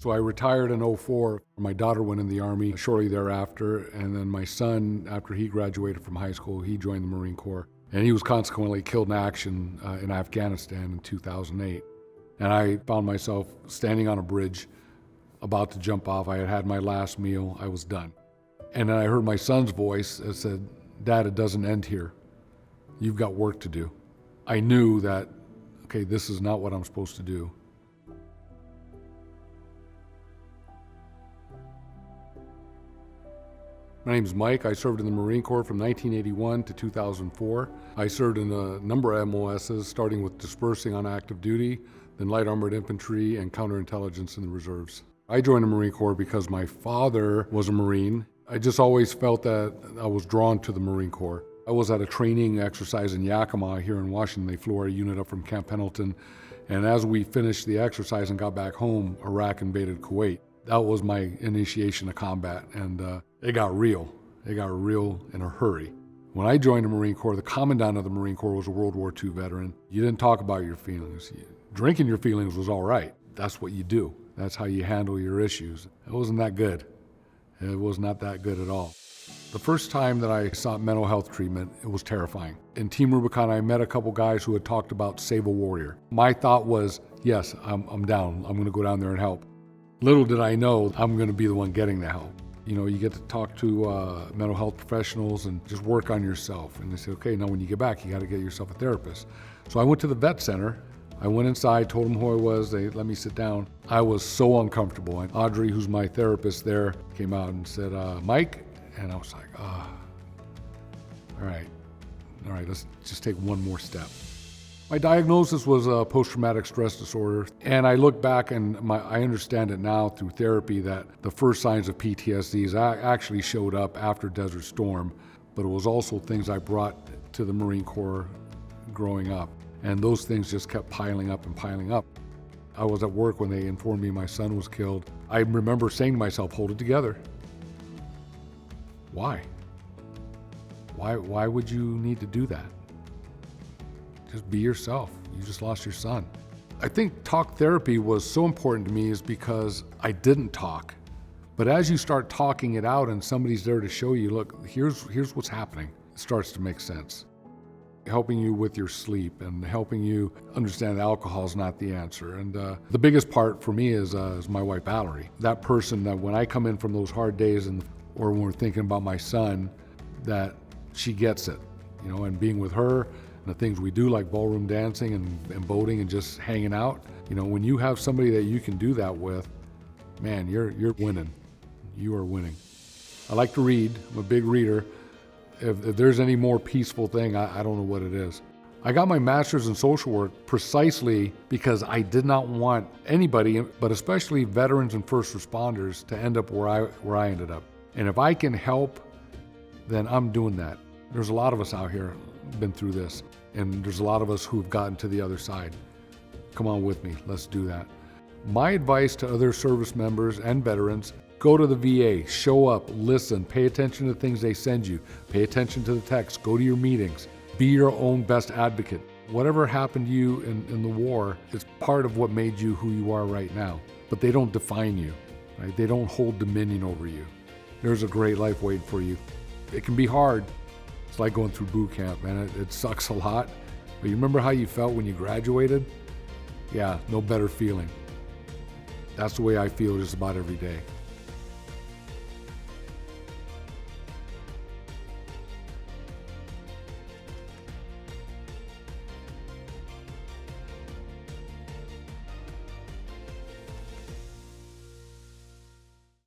So I retired in '04. My daughter went in the Army shortly thereafter, and then my son, after he graduated from high school, he joined the Marine Corps. And he was consequently killed in action in Afghanistan in 2008. And I found myself standing on a bridge, about to jump off. I had had my last meal. I was done. And then I heard my son's voice that said, "Dad, it doesn't end here. You've got work to do." I knew that, okay, this is not what I'm supposed to do. My name's Mike. I served in the Marine Corps from 1981 to 2004. I served in a number of MOSs, starting with dispersing on active duty, then light armored infantry and counterintelligence in the reserves. I joined the Marine Corps because my father was a Marine. I just always felt that I was drawn to the Marine Corps. I was at a training exercise in Yakima here in Washington. They flew our unit up from Camp Pendleton. And as we finished the exercise and got back home, Iraq invaded Kuwait. That was my initiation of combat, and it got real. It got real in a hurry. When I joined the Marine Corps, the commandant of the Marine Corps was a World War II veteran. You didn't talk about your feelings. Drinking your feelings was all right. That's what you do. That's how you handle your issues. It wasn't that good. It was not that good at all. The first time that I sought mental health treatment, it was terrifying. In Team Rubicon, I met a couple guys who had talked about Save a Warrior. My thought was, yes, I'm down. I'm going to go down there and help. Little did I know I'm going to be the one getting the help. You know, you get to talk to mental health professionals and just work on yourself. And they say, okay, now when you get back, you got to get yourself a therapist. So I went to the vet center. I went inside, told them who I was. They let me sit down. I was so uncomfortable. And Audrey, who's my therapist there, came out and said, Mike? And I was like, all right, let's just take one more step. My diagnosis was post-traumatic stress disorder, and I look back and I understand it now through therapy that the first signs of PTSD actually showed up after Desert Storm, but it was also things I brought to the Marine Corps growing up, and those things just kept piling up and piling up. I was at work when they informed me my son was killed. I remember saying to myself, hold it together. Why? Why would you need to do that? Just be yourself. You just lost your son. I think talk therapy was so important to me is because I didn't talk. But as you start talking it out and somebody's there to show you, look, here's what's happening, it starts to make sense. Helping you with your sleep and helping you understand alcohol is not the answer. And the biggest part for me is my wife, Valerie. That person that when I come in from those hard days or when we're thinking about my son, that she gets it, you know, and being with her, the things we do like ballroom dancing and boating and just hanging out. You know, when you have somebody that you can do that with, man, you're winning. You are winning. I like to read. I'm a big reader. If there's any more peaceful thing, I don't know what it is. I got my master's in social work precisely because I did not want anybody, but especially veterans and first responders, to end up where I ended up. And if I can help, then I'm doing that. There's a lot of us out here been through this, and there's a lot of us who've gotten to the other side. Come on with me, let's do that. My advice to other service members and veterans, go to the VA, show up, listen, pay attention to the things they send you, pay attention to the texts, go to your meetings, be your own best advocate. Whatever happened to you in the war is part of what made you who you are right now, but they don't define you, right? They don't hold dominion over you. There's a great life waiting for you. It can be hard. It's like going through boot camp, man. It sucks a lot. But you remember how you felt when you graduated? Yeah, no better feeling. That's the way I feel just about every day.